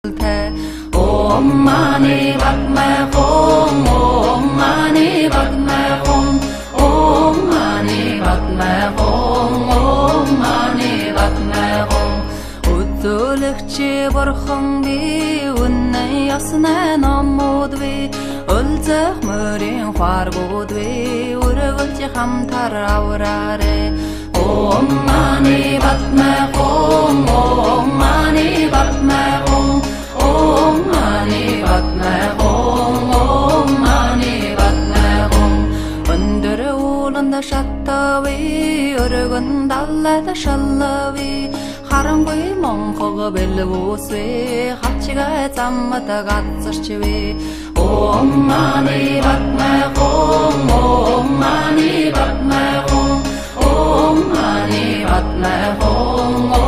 Om Mani Padme Hum, Om Mani Padme Hum, Om Mani Padme Hum, Om Mani Padme Hum. Өдөөлөгчи бурхан би үнэн ясна номууд би өлзөх мөрийн хваргууд би өрөвөлж хамтар авраарэ. Om Mani Padme Hum, Om Mani Padme Hum, Om Mani Padme Hum, Om Mani Padme Hum. Өндөр ууланда шаттави өргөн даллада шаллави харангүй монхог бэлвүүсвэ хавчига заммата газарчвэ. Om Mani Padme Hum, Om Mani Padme Hum, Om Mani Padme Hum.